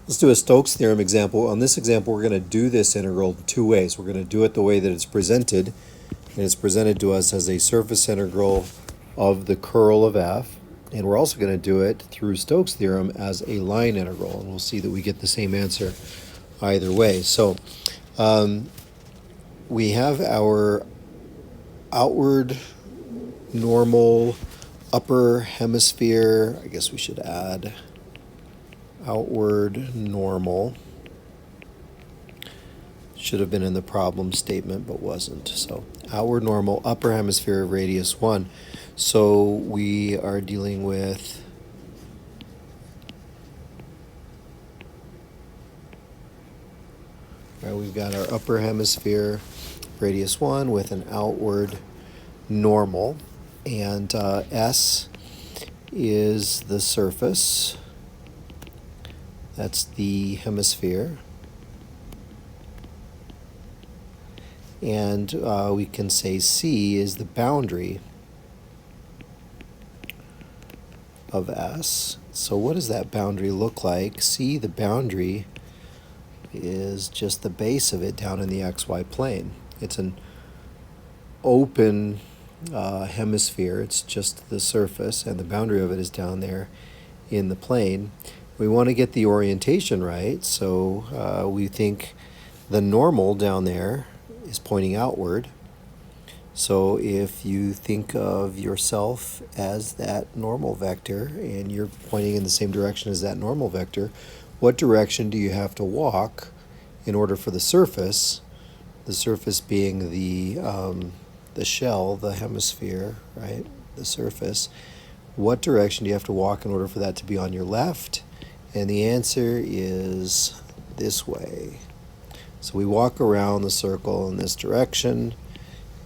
Let's do a Stokes theorem example. On this example, we're going to do this integral two ways. We're going to do it the way that it's presented, and it's presented to us as a surface integral of the curl of f, and we're also going to do it through Stokes theorem as a line integral, and we'll see that we get the same answer either way. So we have our outward normal upper hemisphere. I guess we should add outward normal. Should have been in the problem statement, but wasn't. So outward normal, upper hemisphere, radius 1. So we are dealing with we've got our upper hemisphere, radius 1, with an outward normal. And S is the surface. That's the hemisphere. And we can say C is the boundary of S. So what does that boundary look like? C, the boundary, is just the base of it down in the XY plane. It's an open hemisphere. It's just the surface, and the boundary of it is down there in the plane. We want to get the orientation right, so we think the normal down there is pointing outward. So if you think of yourself as that normal vector and you're pointing in the same direction as that normal vector, what direction do you have to walk in order for the surface being the shell, the hemisphere, right, the surface, what direction do you have to walk in order for that to be on your left? And the answer is this way. So we walk around the circle in this direction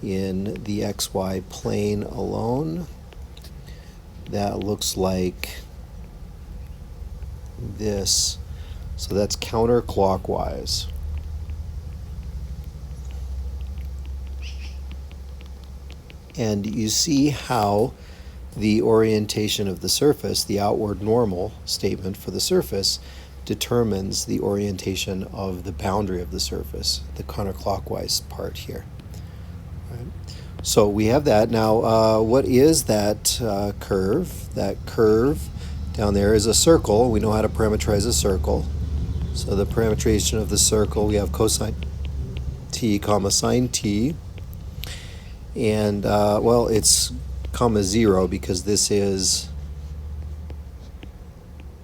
in the XY plane alone. That looks like this. So that's counterclockwise. And you see how the orientation of the surface, the outward normal statement for the surface, determines the orientation of the boundary of the surface, the counterclockwise part here. Right. So we have that. Now, what is that curve? That curve down there is a circle. We know how to parameterize a circle. So the parametrization of the circle, we have cosine t comma sine t. And, well, it's comma 0 because this is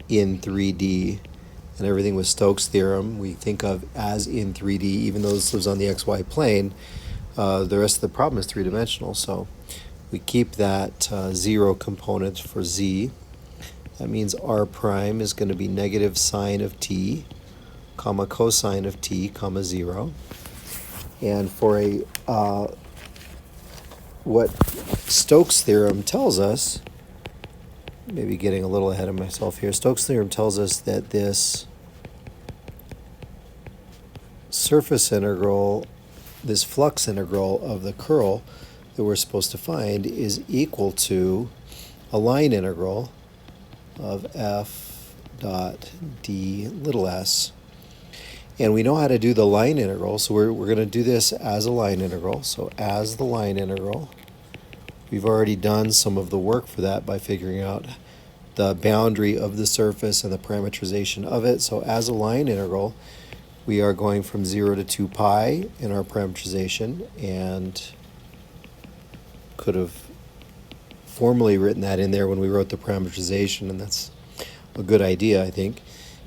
in 3D, and everything with Stokes theorem we think of as in 3D, even though this lives on the XY plane. The rest of the problem is three-dimensional, so we keep that 0 component for z. That means r prime is going to be negative sine of t, comma cosine of t, comma 0. And for a what Stokes theorem tells us, maybe getting a little ahead of myself here, Stokes theorem tells us that this surface integral, this flux integral of the curl that we're supposed to find is equal to a line integral of f dot d little s. And we know how to do the line integral, so we're going to do this as a line integral. So as the line integral, we've already done some of the work for that by figuring out the boundary of the surface and the parameterization of it. So as a line integral, we are going from 0 to 2 pi in our parameterization, and could have formally written that in there when we wrote the parameterization, and that's a good idea, I think.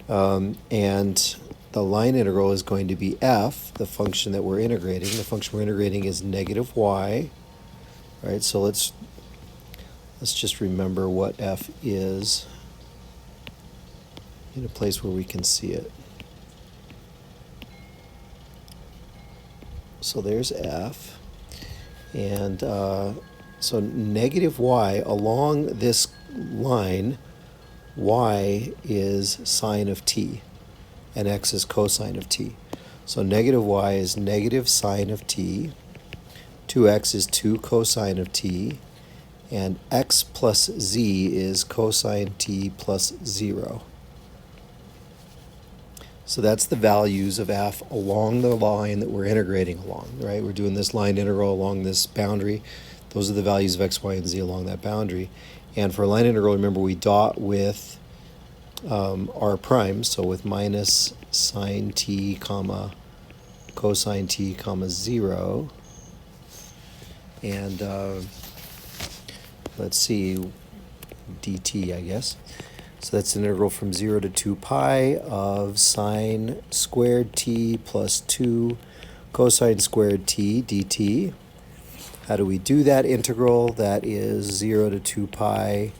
And the line integral is going to be f, the function that we're integrating. The function we're integrating is negative y. Right, so let's just remember what f is in a place where we can see it. So there's f, and so negative y along this line, y is sine of t, and x is cosine of t. So negative y is negative sine of t, 2x is 2 cosine of t, and x plus z is cosine t plus 0. So that's the values of f along the line that we're integrating along, right? We're doing this line integral along this boundary. Those are the values of x, y, and z along that boundary. And for a line integral, remember, we dot with r prime, so with minus sine t comma cosine t comma 0. And let's see, dt, I guess. So that's an integral from 0 to 2 pi of sine squared t plus 2 cosine squared t dt. How do we do that integral? That is 0 to 2 pi.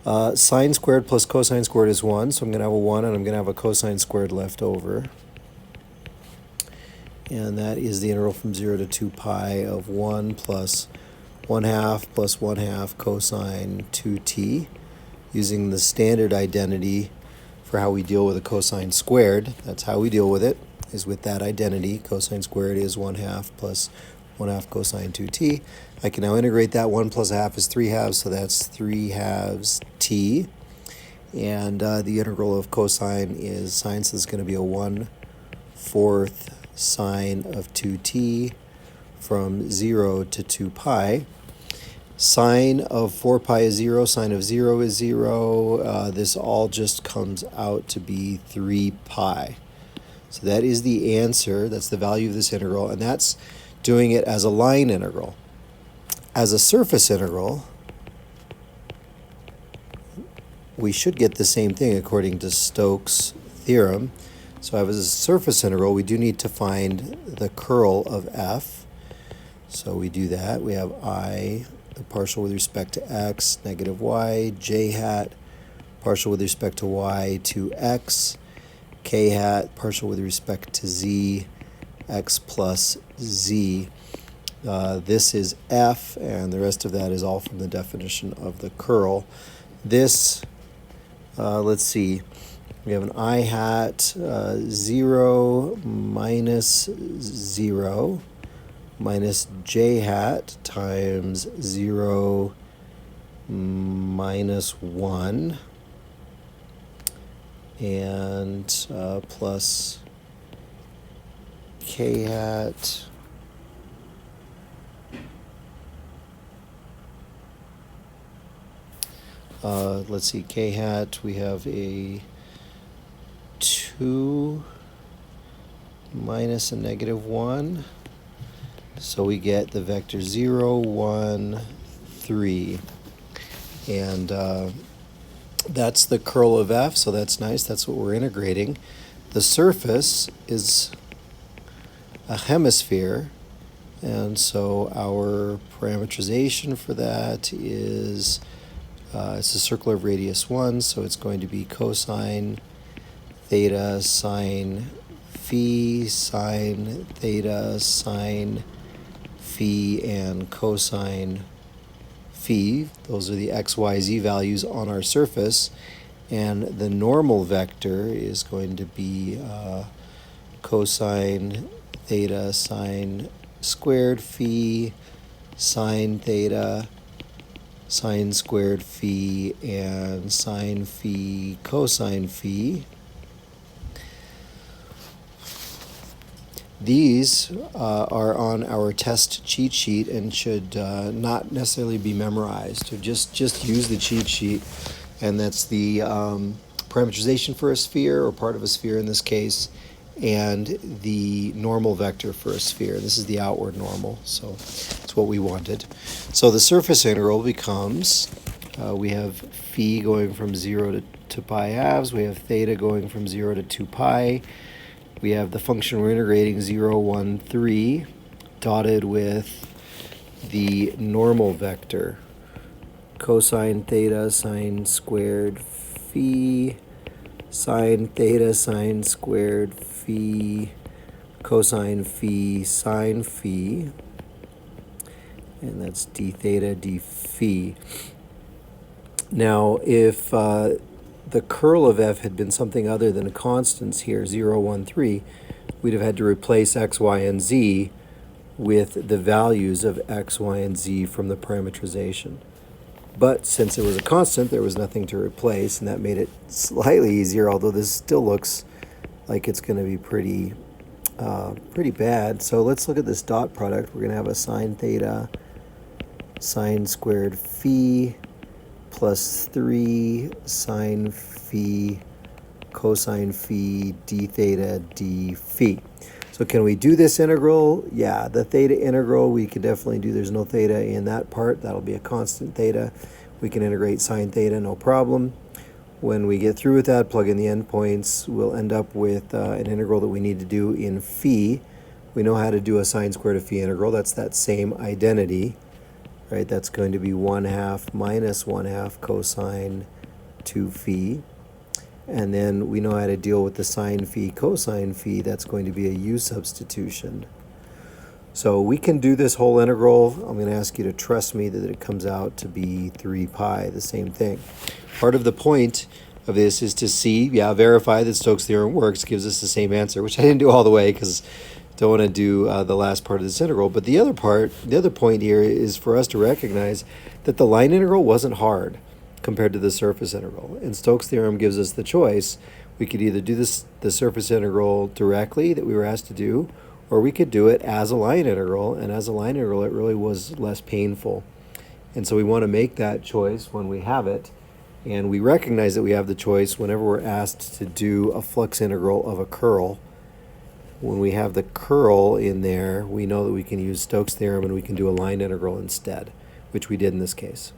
Sine squared plus cosine squared is 1, so I'm going to have a 1 and I'm going to have a cosine squared left over. And that is the integral from 0 to 2 pi of 1 plus 1/2 plus 1/2 cosine 2t, using the standard identity for how we deal with a cosine squared. That's how we deal with it, is with that identity. Cosine squared is 1/2 plus 1/2 cosine 2t. I can now integrate that. 1 plus a half is 3/2, so that's 3/2 t. And the integral of cosine is sine, so it's going to be a 1/4 sine of 2t from 0 to 2 pi. Sine of 4 pi is 0, sine of 0 is 0. This all just comes out to be 3 pi. So that is the answer. That's the value of this integral, and that's doing it as a line integral. As a surface integral, we should get the same thing according to Stokes' theorem. So as a surface integral, we do need to find the curl of f. So we do that. We have I, the partial with respect to x, negative y, j hat, partial with respect to y to x, k hat, partial with respect to z, x plus z. This is f, and the rest of that is all from the definition of the curl. This, let's see, we have an I hat 0 minus 0 minus j hat times 0 minus 1 and plus k hat let's see, k hat, we have a 2 minus a negative 1. So we get the vector 0, 1, 3. And that's the curl of f, so that's nice. That's what we're integrating. The surface is a hemisphere, and so our parameterization for that is it's a circle of radius 1, so it's going to be cosine theta sine phi, sine theta sine phi, and cosine phi. Those are the x, y, z values on our surface. And the normal vector is going to be cosine theta sine squared phi, sine theta sine squared phi, and sine phi cosine phi. These are on our test cheat sheet and should not necessarily be memorized. So just use the cheat sheet, and that's the parameterization for a sphere, or part of a sphere in this case, and the normal vector for a sphere. This is the outward normal, so it's what we wanted. So the surface integral becomes, we have phi going from 0 to pi halves, we have theta going from 0 to 2 pi, we have the function we're integrating 0, 1, 3, dotted with the normal vector, cosine theta sine squared phi, sine theta sine squared phi, cosine phi sine phi, and that's d theta d phi. Now, if the curl of f had been something other than constants here, 0, 1, 3, we'd have had to replace x, y, and z with the values of x, y, and z from the parameterization. But since it was a constant, there was nothing to replace, and that made it slightly easier, although this still looks like it's going to be pretty bad. So let's look at this dot product. We're going to have a sine theta sine squared phi plus 3 sine phi cosine phi d theta d phi. So can we do this integral? Yeah, the theta integral we can definitely do. There's no theta in that part. That'll be a constant theta. We can integrate sine theta, no problem. When we get through with that, plug in the endpoints, we'll end up with an integral that we need to do in phi. We know how to do a sine squared of phi integral. That's that same identity, right? That's going to be 1/2 minus 1/2 cosine 2 phi. And then we know how to deal with the sine phi cosine phi. That's going to be a u substitution. So we can do this whole integral. I'm going to ask you to trust me that it comes out to be 3 pi, the same thing. Part of the point of this is to see, verify that Stokes' theorem works, gives us the same answer, which I didn't do all the way because I don't want to do the last part of this integral. But the other point here is for us to recognize that the line integral wasn't hard compared to the surface integral. And Stokes' theorem gives us the choice. We could either do the surface integral directly that we were asked to do, or we could do it as a line integral, and as a line integral it really was less painful. And so we want to make that choice when we have it, and we recognize that we have the choice whenever we're asked to do a flux integral of a curl. When we have the curl in there, we know that we can use Stokes' theorem and we can do a line integral instead, which we did in this case.